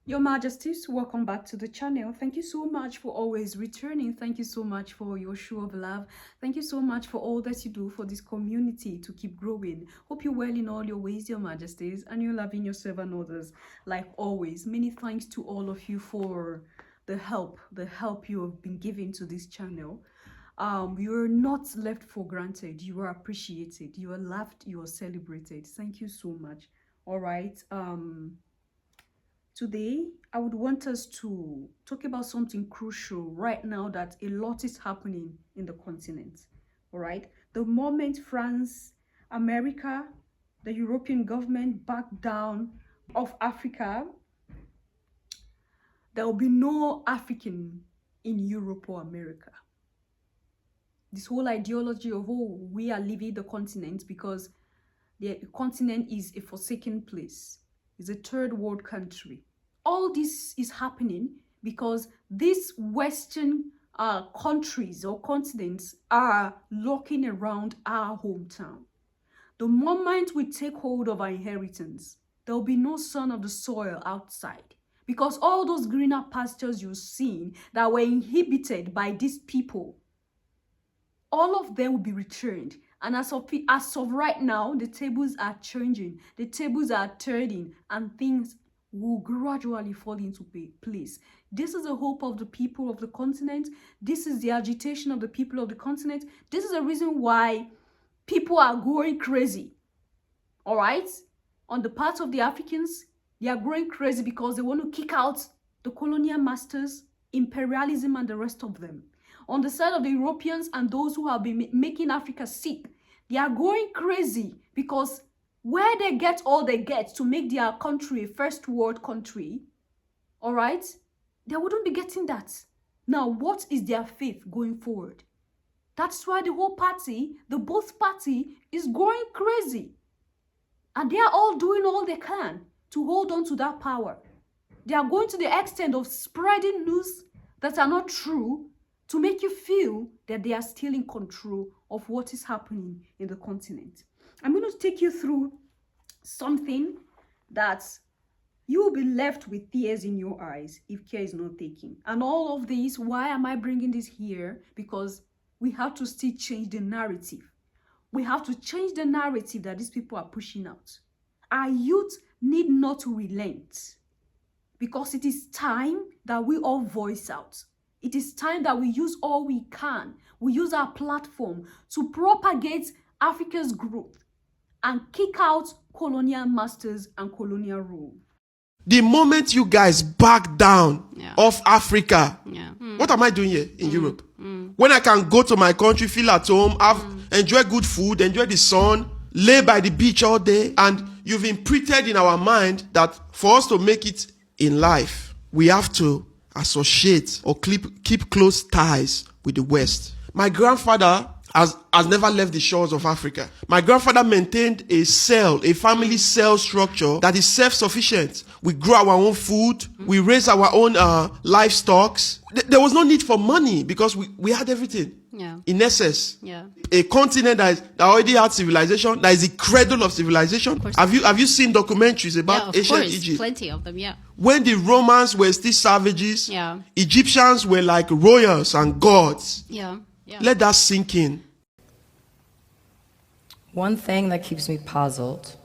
Your Majesties, welcome back to the channel. Thank you so much for always returning. Thank you so much for your show of love. Thank you so much for all that you do for this community to keep growing. Hope you're well in all your ways, Your Majesties, and you're loving yourself and others. Like always, many thanks to all of you for the help you have been giving to this channel. You're not left for granted. You are appreciated. You are loved. You are celebrated. Thank you so much. All right. Today, I would want us to talk about something crucial right now that a lot is happening in the continent. All right. The moment France, America, the European government back down of Africa, there will be no African in Europe or America. This whole ideology of, oh, we are leaving the continent because the continent is a forsaken place. It's a third world country. All this is happening because these Western countries or continents are looking around our hometown. The moment we take hold of our inheritance, there will be no son of the soil outside. Because all those greener pastures you've seen that were inhibited by these people, all of them will be returned. And as of right now, the tables are changing, the tables are turning, and things will gradually fall into place. This is the hope of the people of the continent. This is the agitation of the people of the continent. This is the reason why people are going crazy. All right? On the part of the Africans, they are going crazy because they want to kick out the colonial masters, imperialism, and the rest of them. On the side of the Europeans and those who have been making Africa sick, they are going crazy because where they get all they get to make their country a first world country, all right, they wouldn't be getting that. Now, what is their faith going forward? That's why the whole party, the both party, is going crazy. And they are all doing all they can to hold on to that power. They are going to the extent of spreading news that are not true to make you feel that they are still in control of what is happening in the continent. I'm going to take you through something that you will be left with tears in your eyes if care is not taken. And all of this, why am I bringing this here? Because we have to still change the narrative. We have to change the narrative that these people are pushing out. Our youth need not to relent because it is time that we all voice out. It is time that we use all we can. We use our platform to propagate Africa's growth and kick out colonial masters and colonial rule. The moment you guys back down off Africa, what am I doing here in Europe? When I can go to my country, feel at home, enjoy good food, enjoy the sun, lay by the beach all day, and you've imprinted in our mind that for us to make it in life, we have to associate or keep close ties with the West. My grandfather has never left the shores of Africa. My grandfather maintained a family cell structure that is self-sufficient. We grow our own food. We raise our own livestock. There was no need for money because we had everything. In essence, a continent that already had civilization, that is the cradle of civilization. Have you seen documentaries about ancient Egypt? Plenty of them, When the Romans were still savages, Egyptians were like royals and gods. Let that sink in. One thing that keeps me puzzled,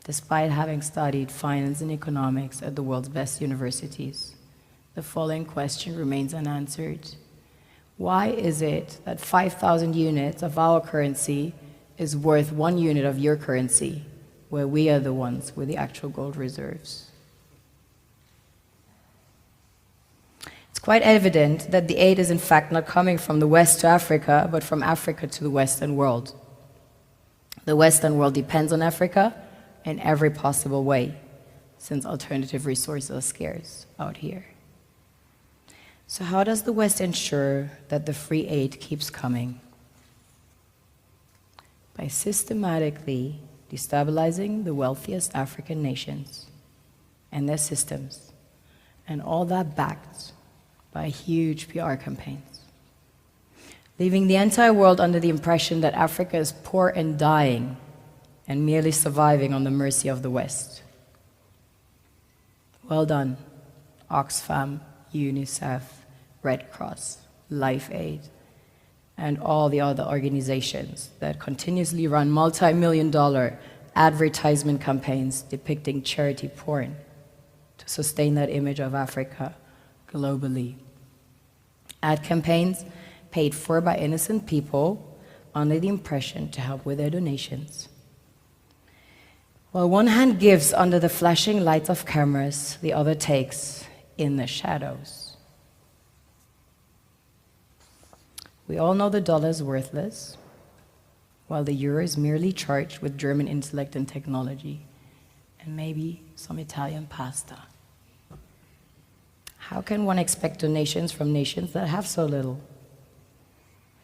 despite having studied finance and economics at the world's best universities, the following question remains unanswered. Why is it that 5,000 units of our currency is worth 1 unit of your currency, where we are the ones with the actual gold reserves? It's quite evident that the aid is in fact not coming from the West to Africa, but from Africa to the Western world. The Western world depends on Africa in every possible way, since alternative resources are scarce out here. So how does the West ensure that the free aid keeps coming? By systematically destabilizing the wealthiest African nations and their systems, and all that backed by huge PR campaigns, leaving the entire world under the impression that Africa is poor and dying and merely surviving on the mercy of the West. Well done, Oxfam, UNICEF, Red Cross, Life Aid, and all the other organizations that continuously run multi-million-dollar advertisement campaigns depicting charity porn to sustain that image of Africa globally. Ad campaigns paid for by innocent people under the impression to help with their donations. While one hand gives under the flashing lights of cameras, the other takes in the shadows. We all know the dollar is worthless, while the euro is merely charged with German intellect and technology, and maybe some Italian pasta. How can one expect donations from nations that have so little?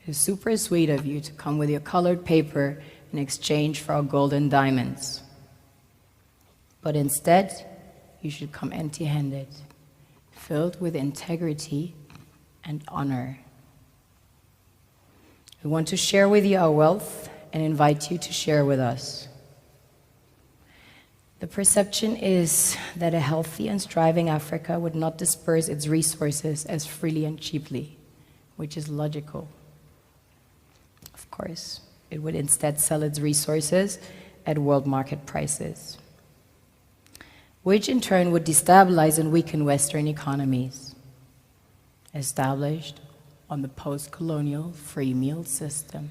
It's super sweet of you to come with your colored paper in exchange for our gold and diamonds. But instead, you should come empty-handed, filled with integrity and honor. We want to share with you our wealth and invite you to share with us. The perception is that a healthy and striving Africa would not disperse its resources as freely and cheaply, which is logical. Of course, it would instead sell its resources at world market prices, which in turn would destabilize and weaken Western economies, established on the post-colonial free meal system.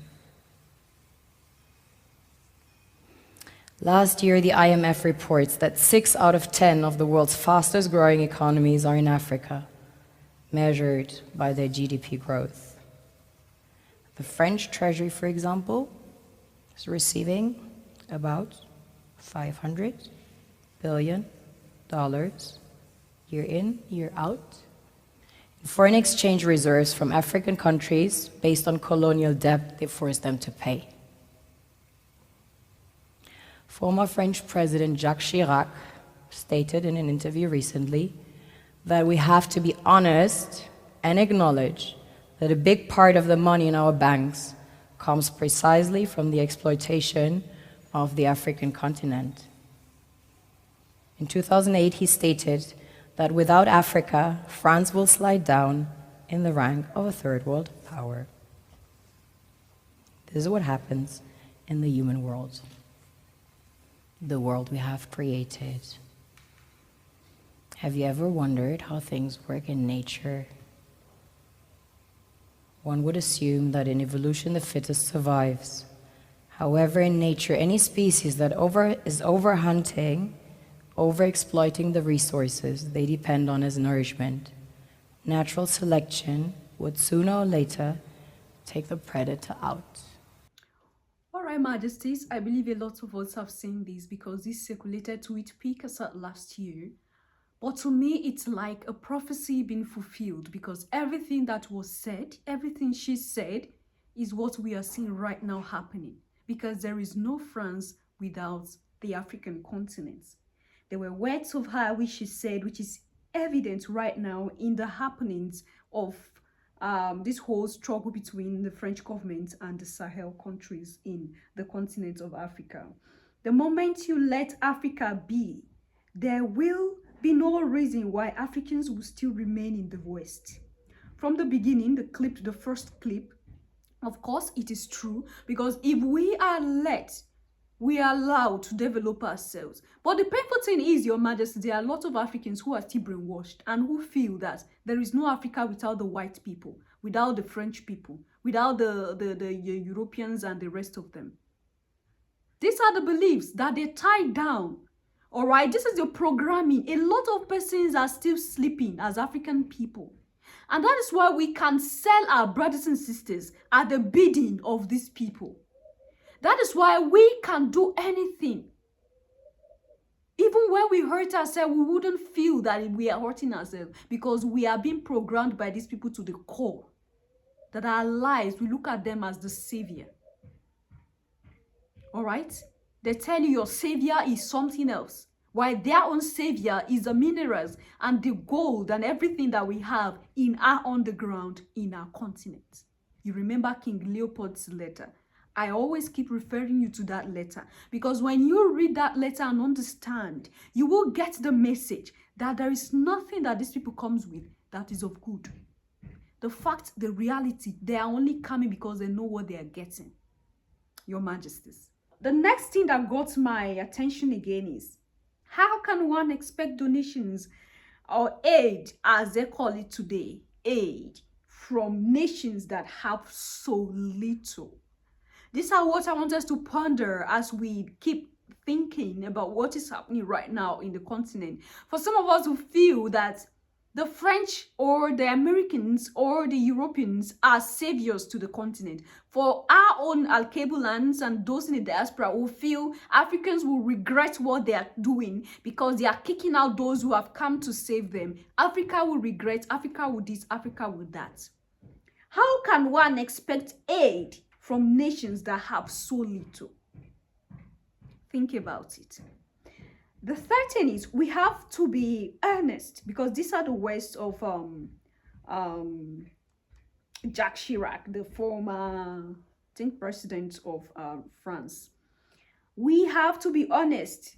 Last year, the IMF reports that 6 out of 10 of the world's fastest growing economies are in Africa, measured by their GDP growth. The French Treasury, for example, is receiving about $500 billion year in, year out, in foreign exchange reserves from African countries based on colonial debt they forced them to pay. Former French President Jacques Chirac stated in an interview recently that we have to be honest and acknowledge that a big part of the money in our banks comes precisely from the exploitation of the African continent. In 2008, he stated that without Africa, France will slide down in the rank of a third world power. This is what happens in the human world, the world we have created. Have you ever wondered how things work in nature? One would assume that in evolution the fittest survives. However, in nature, any species that is overhunting, overexploiting the resources they depend on as nourishment, natural selection would sooner or later take the predator out. All right, Majesties, I believe a lot of us have seen this because this circulated tweet peak as at last year. But to me, it's like a prophecy being fulfilled because everything that was said, everything she said, is what we are seeing right now happening. Because there is no France without the African continent. There were words of her which she said, which is evident right now in the happenings of this whole struggle between the French government and the Sahel countries in the continent of Africa. The moment you let Africa be, there will be no reason why Africans will still remain in the West. From the beginning, the first clip, of course, it is true, because if we are allowed to develop ourselves. But the painful thing is, Your Majesty, there are a lot of Africans who are still brainwashed and who feel that there is no Africa without the white people, without the French people, without the Europeans and the rest of them. These are the beliefs that they tie down. All right, this is your programming. A lot of persons are still sleeping as African people. And that is why we can sell our brothers and sisters at the bidding of these people. That is why we can do anything. Even when we hurt ourselves, we wouldn't feel that we are hurting ourselves because we are being programmed by these people to the core. That our lives, we look at them as the savior. All right? They tell you your savior is something else, while their own savior is the minerals and the gold and everything that we have in our underground, in our continent. You remember King Leopold's letter. I always keep referring you to that letter, because when you read that letter and understand, you will get the message that there is nothing that these people comes with that is of good. The fact, the reality, they are only coming because they know what they are getting. Your Majesties. The next thing that got my attention again is, how can one expect donations or aid, as they call it today, aid, from nations that have so little? These are what I want us to ponder as we keep thinking about what is happening right now in the continent. For some of us who feel that the French or the Americans or the Europeans are saviors to the continent. For our own Alkebulans and those in the diaspora who feel Africans will regret what they are doing because they are kicking out those who have come to save them. Africa will regret, Africa will this, Africa will that. How can one expect aid from nations that have so little? Think about it. The third thing is, we have to be earnest, because these are the words of Jacques Chirac, the former, I think, president of France. We have to be honest,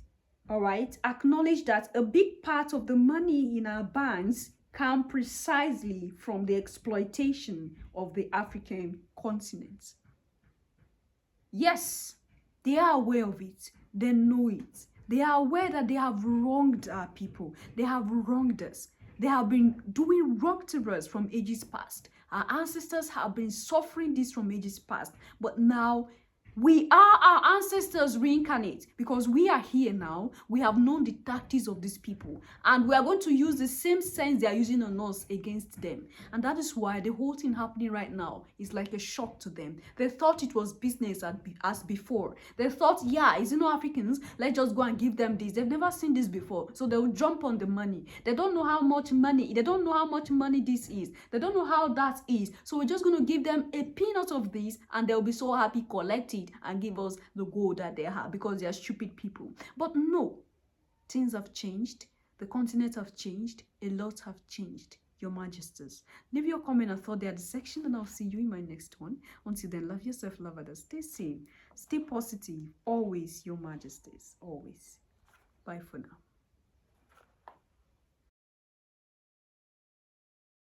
all right? Acknowledge that a big part of the money in our banks come precisely from the exploitation of the African continent. Yes, they are aware of it. They know it. They are aware that they have wronged our people. They have wronged us. They have been doing wrong to us from ages past. Our ancestors have been suffering this from ages past. But now, we are our ancestors reincarnate, because we are here now. We have known the tactics of these people, and we are going to use the same sense they are using on us against them. And that is why the whole thing happening right now is like a shock to them. They thought it was business as before. They thought, yeah, it's Africans, let's just go and give them this. They've never seen this before, so they'll jump on the money. They don't know how much money, this is. They don't know how that is. So we're just going to give them a peanut of this, and they'll be so happy, collect it, and give us the gold that they have, because they are stupid people. But no, things have changed. The continent have changed. A lot have changed. Your Majesties. Leave your comment and thought there at the section, and I'll see you in my next one. Until then, love yourself, love others. Stay safe. Stay positive. Always, Your Majesties. Always. Bye for now.